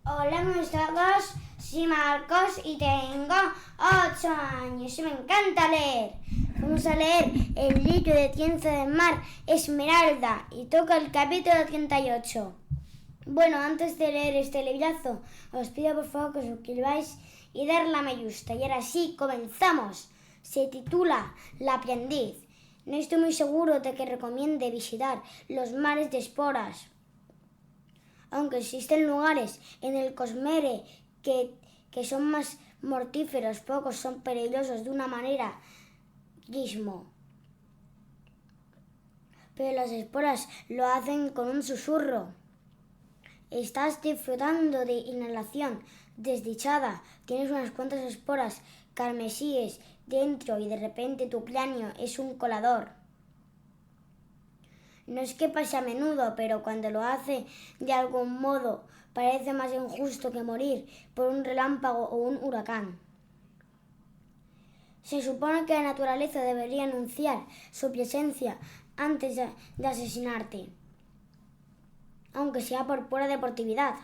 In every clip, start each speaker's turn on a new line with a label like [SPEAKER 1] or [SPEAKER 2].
[SPEAKER 1] Hola mis todos, soy Marcos y tengo 8 años y me encanta leer. Vamos a leer el libro de Tienza del Mar, Esmeralda, y toca el capítulo 38. Bueno, antes de leer este librazo, os pido por favor que os suscribáis y darle a me gusta. Y ahora sí, comenzamos. Se titula La aprendiz. No estoy muy seguro de que recomiende visitar los mares de esporas. Aunque existen lugares en el Cosmere que son más mortíferos, pocos son peligrosos de una manera guismo. Pero las esporas lo hacen con un susurro. Estás disfrutando de inhalación desdichada, tienes unas cuantas esporas carmesíes dentro y de repente tu cráneo es un colador. No es que pase a menudo, pero cuando lo hace de algún modo parece más injusto que morir por un relámpago o un huracán. Se supone que la naturaleza debería anunciar su presencia antes de asesinarte, aunque sea por pura deportividad.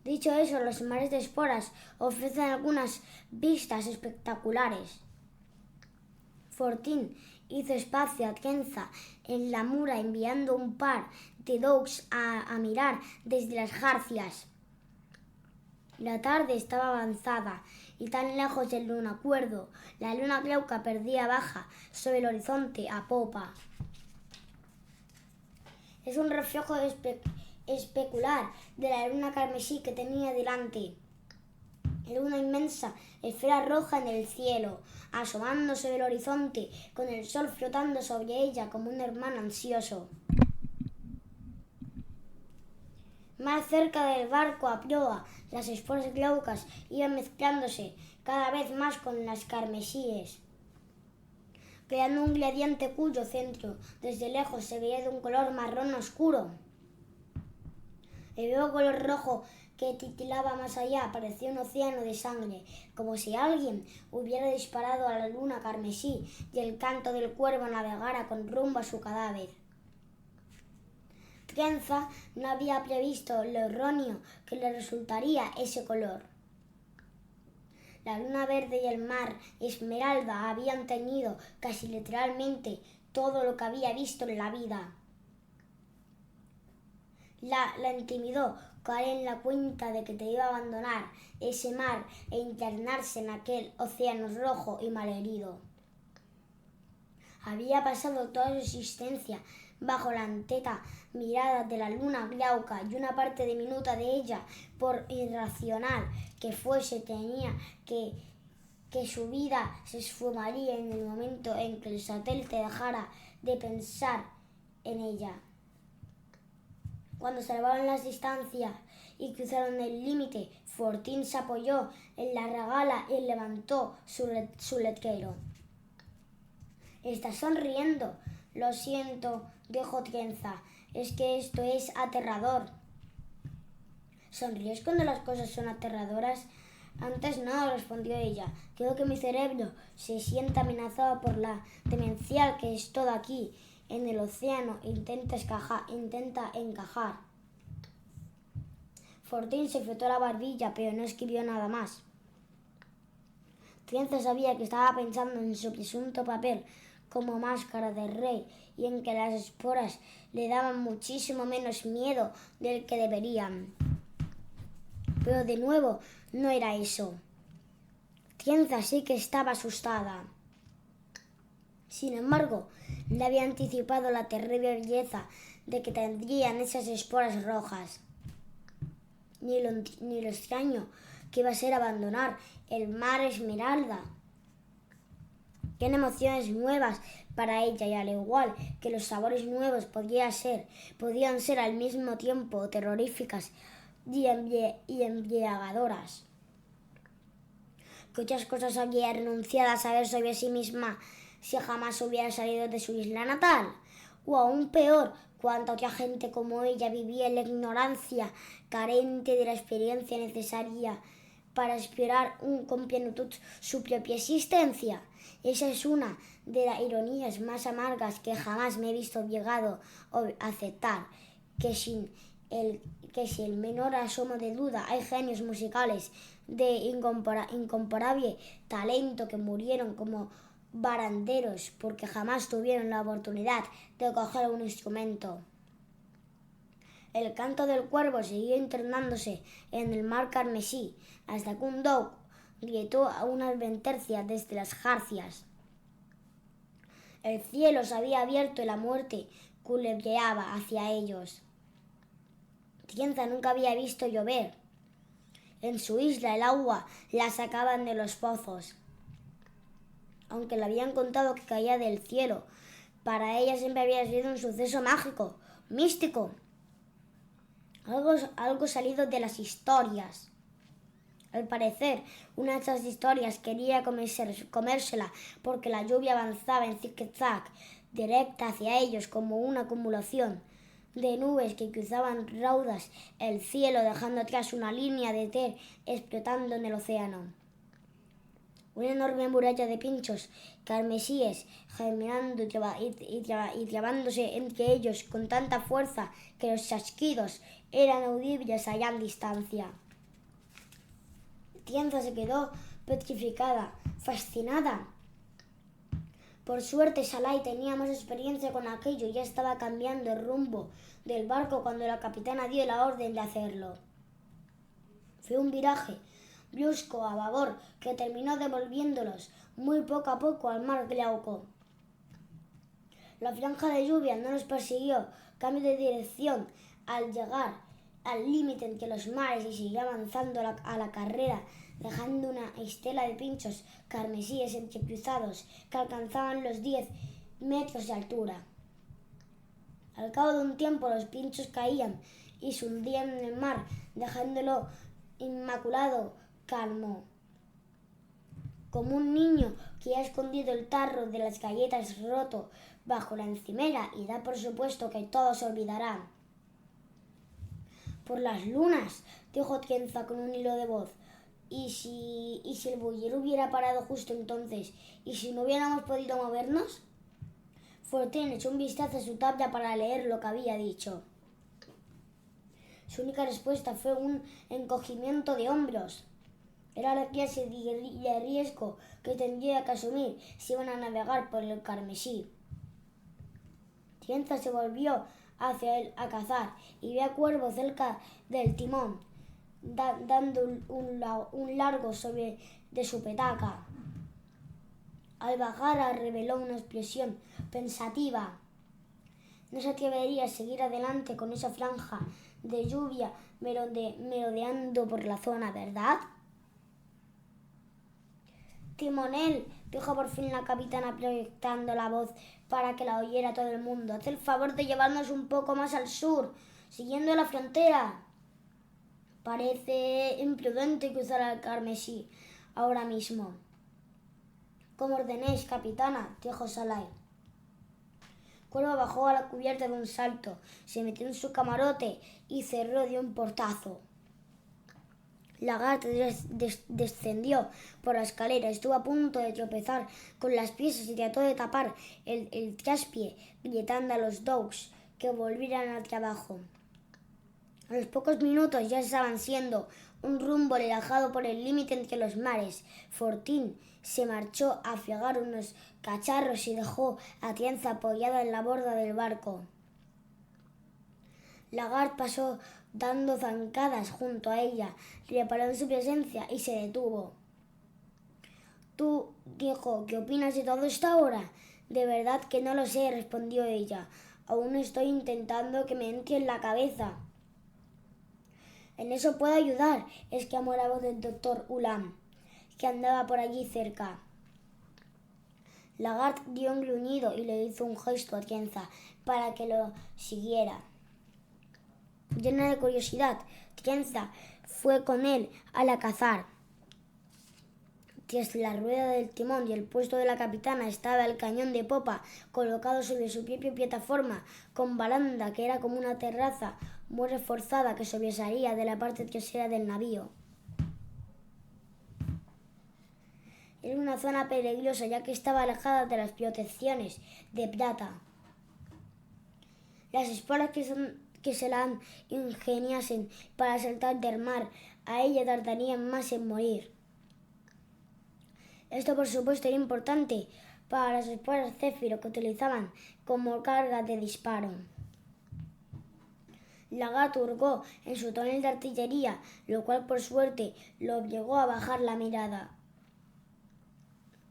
[SPEAKER 1] Dicho eso, los mares de esporas ofrecen algunas vistas espectaculares. Fortín hizo espacio a Tienza en la mura enviando un par de dogs a mirar desde las jarcias. La tarde estaba avanzada y tan lejos del lunacuerdo, la luna glauca perdía baja sobre el horizonte a popa. Es un reflejo especular de la luna carmesí que tenía delante. Era una inmensa esfera roja en el cielo, asomando sobre el horizonte, con el sol flotando sobre ella como un hermano ansioso. Más cerca del barco a proa, las esporas glaucas iban mezclándose cada vez más con las carmesíes, creando un gradiente cuyo centro desde lejos se veía de un color marrón oscuro. El vivo color rojo que titilaba más allá parecía un océano de sangre, como si alguien hubiera disparado a la luna carmesí y el canto del cuervo navegara con rumbo a su cadáver. Tienza no había previsto lo erróneo que le resultaría ese color. La luna verde y el mar esmeralda habían teñido casi literalmente todo lo que había visto en la vida. La intimidó caer en la cuenta de que te iba a abandonar ese mar e internarse en aquel océano rojo y malherido. Había pasado toda su existencia bajo la atenta mirada de la luna glauca y una parte diminuta de ella, por irracional que fuese, tenía que su vida se esfumaría en el momento en que el satélite dejara de pensar en ella. Cuando salvaron las distancias y cruzaron el límite, Fortín se apoyó en la regala y levantó su letrero. «Estás sonriendo». «Lo siento», dijo Tienza, «es que esto es aterrador». «¿Sonríes cuando las cosas son aterradoras?» «Antes no», respondió ella. «Creo que mi cerebro se siente amenazado por la demencial que es todo aquí. En el océano intenta encajar». Fortín se frotó la barbilla, pero no escribió nada más. Tienza sabía que estaba pensando en su presunto papel como máscara de rey y en que las esporas le daban muchísimo menos miedo del que deberían. Pero de nuevo no era eso. Tienza sí que estaba asustada. Sin embargo, le había anticipado la terrible belleza de que tendrían esas esporas rojas. Ni lo extraño que iba a ser abandonar el mar esmeralda. Qué emociones nuevas para ella, y al igual que los sabores nuevos podían ser al mismo tiempo terroríficas y embriagadoras. Que otras cosas había renunciado a saber sobre sí misma si jamás hubiera salido de su isla natal. O aún peor, cuánta otra gente como ella vivía en la ignorancia, carente de la experiencia necesaria para explorar con plenitud su propia existencia. Esa es una de las ironías más amargas que jamás me he visto obligado a aceptar, que que si el menor asomo de duda hay genios musicales de incomparable talento que murieron como baranderos porque jamás tuvieron la oportunidad de coger un instrumento. El canto del cuervo siguió internándose en el mar carmesí hasta que un doug gritó a una advertencia desde las jarcias. El cielo se había abierto y la muerte culebreaba hacia ellos. Tienza nunca había visto llover. En su isla el agua la sacaban de los pozos. Aunque le habían contado que caía del cielo, para ella siempre había sido un suceso mágico, místico. Algo salido de las historias. Al parecer, una de esas historias quería comérsela porque la lluvia avanzaba en zig-zag, directa hacia ellos como una acumulación de nubes que cruzaban raudas el cielo dejando atrás una línea de té explotando en el océano. Una enorme muralla de pinchos carmesíes germinando y trabándose entre ellos con tanta fuerza que los chasquidos eran audibles a gran distancia. Tienza se quedó petrificada, fascinada. Por suerte Salai tenía más experiencia con aquello y ya estaba cambiando el rumbo del barco cuando la capitana dio la orden de hacerlo. Fue un viraje brusco a babor que terminó devolviéndolos muy poco a poco al mar Glauco. La franja de lluvia no los persiguió, cambio de dirección al llegar al límite entre los mares y siguió avanzando a la carrera, dejando una estela de pinchos carmesíes entrecruzados que alcanzaban los 10 metros de altura. Al cabo de un tiempo los pinchos caían y se hundían en el mar, dejándolo inmaculado, calmo, como un niño que ha escondido el tarro de las galletas roto bajo la encimera y da por supuesto que todo se olvidará. Por las lunas, dijo Tienza con un hilo de voz. ¿Y si el boyero hubiera parado justo entonces? ¿Y si no hubiéramos podido movernos? Fortín echó un vistazo a su tabla para leer lo que había dicho. Su única respuesta fue un encogimiento de hombros. Era la clase de riesgo que tendría que asumir si iban a navegar por el carmesí. Tienza se volvió hacia él a cazar y vio a Cuervo cerca del timón, dando un largo sobre de su petaca. Al bajar reveló una expresión pensativa. No se atrevería a seguir adelante con esa franja de lluvia merodeando por la zona, ¿verdad? Timonel, dijo por fin la capitana proyectando la voz para que la oyera todo el mundo. Haz el favor de llevarnos un poco más al sur, siguiendo la frontera. Parece imprudente cruzar al carmesí ahora mismo. Como ordenéis, capitana, dijo Salai. Cuervo bajó a la cubierta de un salto, se metió en su camarote y cerró de un portazo. Lagarde descendió por la escalera, estuvo a punto de tropezar con las piezas y trató de tapar el traspié, gritando a los dougs que volvieran al trabajo. A los pocos minutos ya estaban siendo un rumbo relajado por el límite entre los mares. Fortín se marchó a fregar unos cacharros y dejó a Tienza apoyada en la borda del barco. Lagarde pasó dando zancadas junto a ella, reparó en su presencia y se detuvo. «Tú», dijo, «¿qué opinas de todo esto ahora?» «De verdad que no lo sé», respondió ella. «Aún estoy intentando que me entre en la cabeza». «En eso puedo ayudar», exclamó la voz del doctor Ulam, que andaba por allí cerca. Lagarde dio un gruñido y le hizo un gesto a Tienza para que lo siguiera. Llena de curiosidad, Tienza fue con él al cazar. Tras la rueda del timón y el puesto de la capitana estaba el cañón de popa colocado sobre su propia plataforma con baranda que era como una terraza muy reforzada que sobresalía de la parte trasera del navío. Era una zona peligrosa ya que estaba alejada de las protecciones de plata. Las esporas que se la ingeniasen para saltar del mar, a ella tardarían más en morir. Esto, por supuesto, era importante para las esporas Céfiro que utilizaban como carga de disparo. Lagarde hurgó en su tonel de artillería, lo cual por suerte lo obligó a bajar la mirada.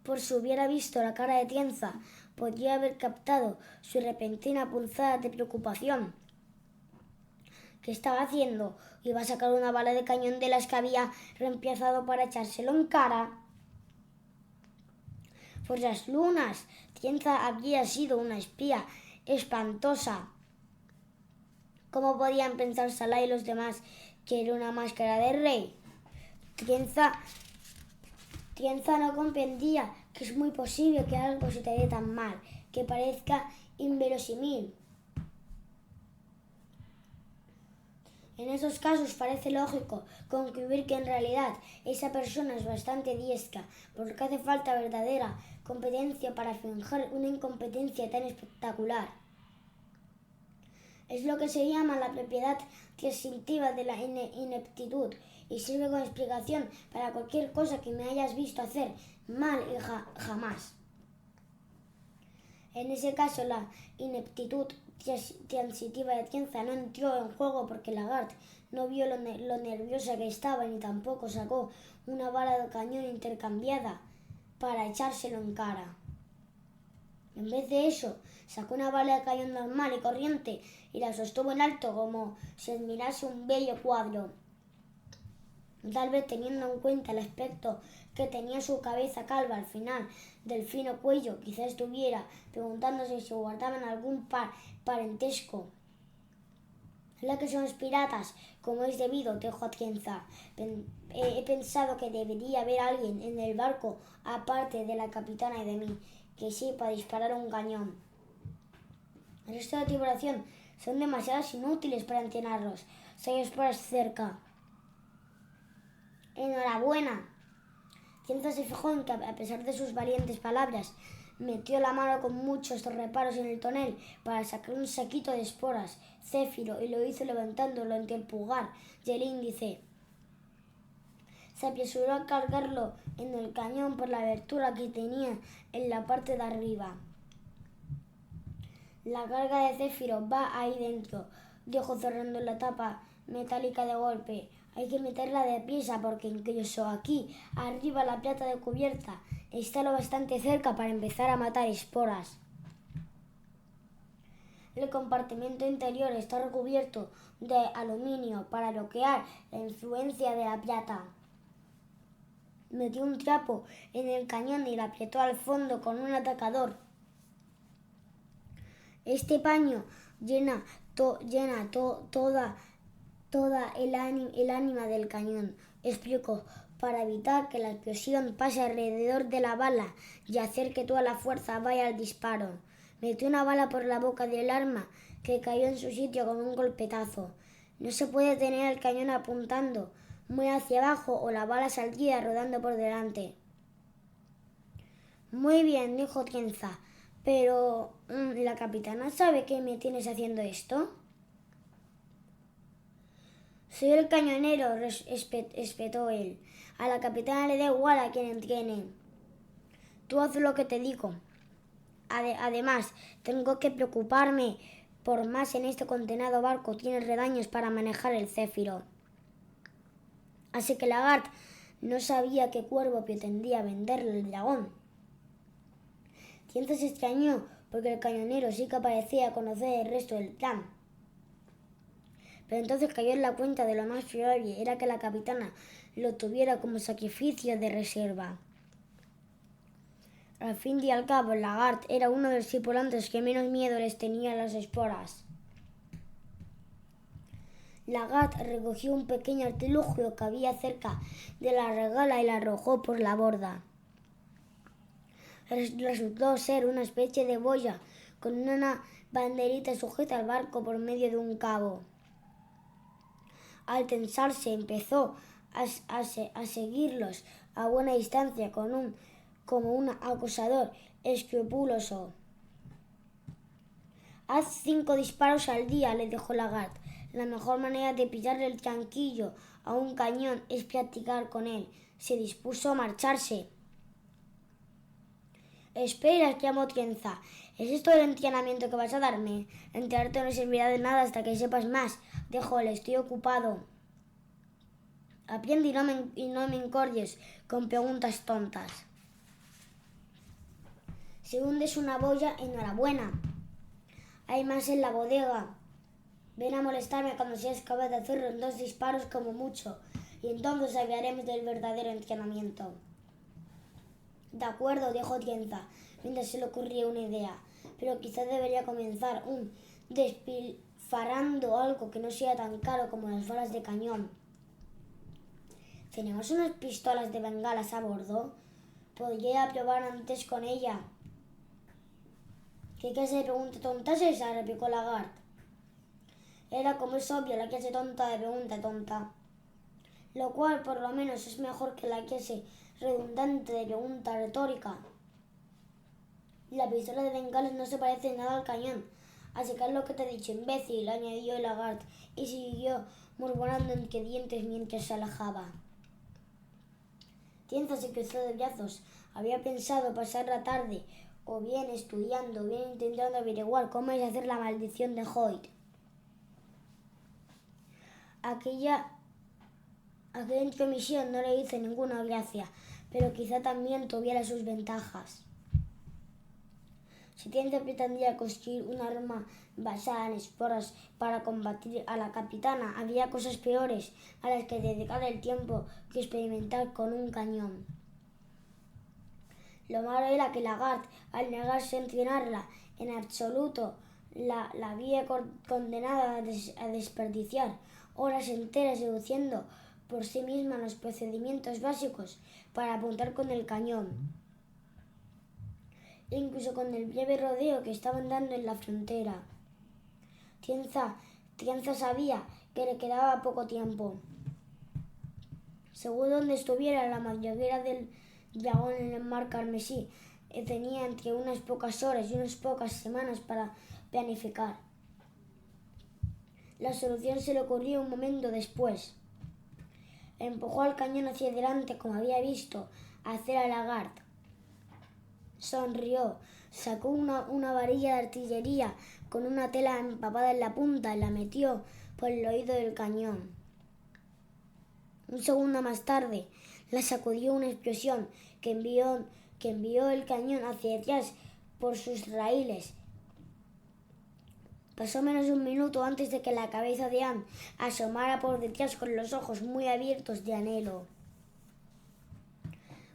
[SPEAKER 1] Por si hubiera visto la cara de Tienza, podría haber captado su repentina punzada de preocupación. ¿Qué estaba haciendo? Iba a sacar una bala de cañón de las que había reemplazado para echárselo en cara. Por las lunas, Tienza había sido una espía espantosa. ¿Cómo podían pensar Salah y los demás que era una máscara de rey? Tienza no comprendía que es muy posible que algo se te dé tan mal, que parezca inverosímil. En esos casos parece lógico concluir que en realidad esa persona es bastante diestra, porque hace falta verdadera competencia para fingir una incompetencia tan espectacular. Es lo que se llama la propiedad instintiva de la ineptitud y sirve como explicación para cualquier cosa que me hayas visto hacer mal y jamás. En ese caso, la ineptitud transitiva de Tienza no entró en juego porque Lagarde no vio lo nerviosa que estaba ni tampoco sacó una bala de cañón intercambiada para echárselo en cara. En vez de eso, sacó una bala de cañón normal y corriente y la sostuvo en alto como si admirase un bello cuadro. Tal vez teniendo en cuenta el aspecto que tenía su cabeza calva al final del fino cuello, quizás estuviera preguntándose si guardaban algún parentesco. ¿La que son los piratas? Como es debido, dijo Atienza. He pensado que debería haber alguien en el barco, aparte de la capitana y de mí, que sepa disparar un cañón. El resto de la tripulación son demasiado inútiles para entrenarlos. Si hay esporas cerca. Enhorabuena. Tienza se fijó en que, a pesar de sus valientes palabras, metió la mano con muchos reparos en el tonel para sacar un saquito de esporas Céfiro y lo hizo levantándolo entre el pulgar y el índice. Se apresuró a cargarlo en el cañón por la abertura que tenía en la parte de arriba. La carga de Céfiro va ahí dentro, dijo cerrando la tapa metálica de golpe. Hay que meterla deprisa porque incluso aquí, arriba la plata de cubierta, está lo bastante cerca para empezar a matar esporas. El compartimento interior está recubierto de aluminio para bloquear la influencia de la plata. Metió un trapo en el cañón y lo apretó al fondo con un atacador. Este paño llena toda el ánima del cañón, explicó, para evitar que la explosión pase alrededor de la bala y hacer que toda la fuerza vaya al disparo. Metió una bala por la boca del arma que cayó en su sitio con un golpetazo. No se puede tener el cañón apuntando muy hacia abajo o la bala saldría rodando por delante. Muy bien, dijo Tienza, pero ¿la capitana sabe que me tienes haciendo esto? Soy el cañonero, espetó él. A la capitana le da igual a quien entrene. Tú haz lo que te digo. Además, tengo que preocuparme por más en este condenado barco. Tiene redaños para manejar el Céfiro. Así que Lagarde no sabía qué cuervo pretendía venderle el dragón. Tienza se extrañó porque el cañonero sí que parecía conocer el resto del plan. Pero entonces cayó en la cuenta de lo más probable era que la capitana lo tuviera como sacrificio de reserva. Al fin y al cabo, Lagarde era uno de los tripulantes que menos miedo les tenía a las esporas. Lagarde recogió un pequeño artilugio que había cerca de la regala y la arrojó por la borda. Resultó ser una especie de boya con una banderita sujeta al barco por medio de un cabo. Al tensarse empezó a seguirlos a buena distancia como un acosador escrupuloso. Haz 5 disparos al día, le dijo Lagarde. La mejor manera de pillarle el tranquillo a un cañón es practicar con él. Se dispuso a marcharse. Espera, exclamó Tienza. ¿Es esto el entrenamiento que vas a darme? Enterarte no servirá de nada hasta que sepas más. Déjole, estoy ocupado. Aprende y no me encordies con preguntas tontas. Si hundes una boya, enhorabuena. Hay más en la bodega. Ven a molestarme cuando seas capaz de hacerlo en 2 disparos como mucho, y entonces hablaremos del verdadero entrenamiento. De acuerdo, dijo Tienza, mientras se le ocurría una idea, pero quizás debería comenzar despilfarrando algo que no sea tan caro como las balas de cañón. ¿Tenemos unas pistolas de bengalas a bordo? Podría probar antes con ella. ¿Qué clase de pregunta tonta es esa?, replicó Lagarde. Era, como es obvio, la clase tonta de pregunta tonta. Lo cual, por lo menos, es mejor que la clase redundante de pregunta retórica. La pistola de bengalas no se parece nada al cañón. Así que es lo que te he dicho, imbécil, añadió Lagarde, y siguió murmurando entre dientes mientras se alejaba. Tienza se cruzó de brazos. Había pensado pasar la tarde o bien estudiando o bien intentando averiguar cómo es hacer la maldición de Hoyt. Aquella intromisión no le hizo ninguna gracia, pero quizá también tuviera sus ventajas. Si Tienza pretendía construir un arma basada en esporas para combatir a la capitana, había cosas peores a las que dedicar el tiempo que experimentar con un cañón. Lo malo era que Lagarde, al negarse a entrenarla en absoluto, la había condenado a desperdiciar horas enteras deduciendo por sí misma los procedimientos básicos para apuntar con el cañón. Incluso con el breve rodeo que estaban dando en la frontera. Tienza sabía que le quedaba poco tiempo. Según donde estuviera la mayoría del dragón en el mar carmesí, tenía entre unas pocas horas y unas pocas semanas para planificar. La solución se le ocurrió un momento después. Empujó al cañón hacia adelante como había visto hacer a Lagarde. Sonrió, sacó una varilla de artillería con una tela empapada en la punta y la metió por el oído del cañón. Un segundo más tarde, la sacudió una explosión que envió el cañón hacia atrás por sus raíles. Pasó menos de un minuto antes de que la cabeza de Anne asomara por detrás con los ojos muy abiertos de anhelo.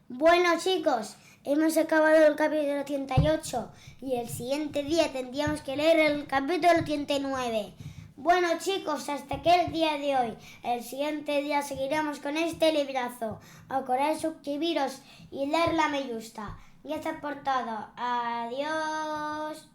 [SPEAKER 1] Bueno, chicos, hemos acabado el capítulo 88 y el siguiente día tendríamos que leer el capítulo 89. Bueno, chicos, hasta aquí el día de hoy. El siguiente día seguiremos con este librazo. Acordad suscribiros y dar la me gusta. Gracias por todo. Adiós.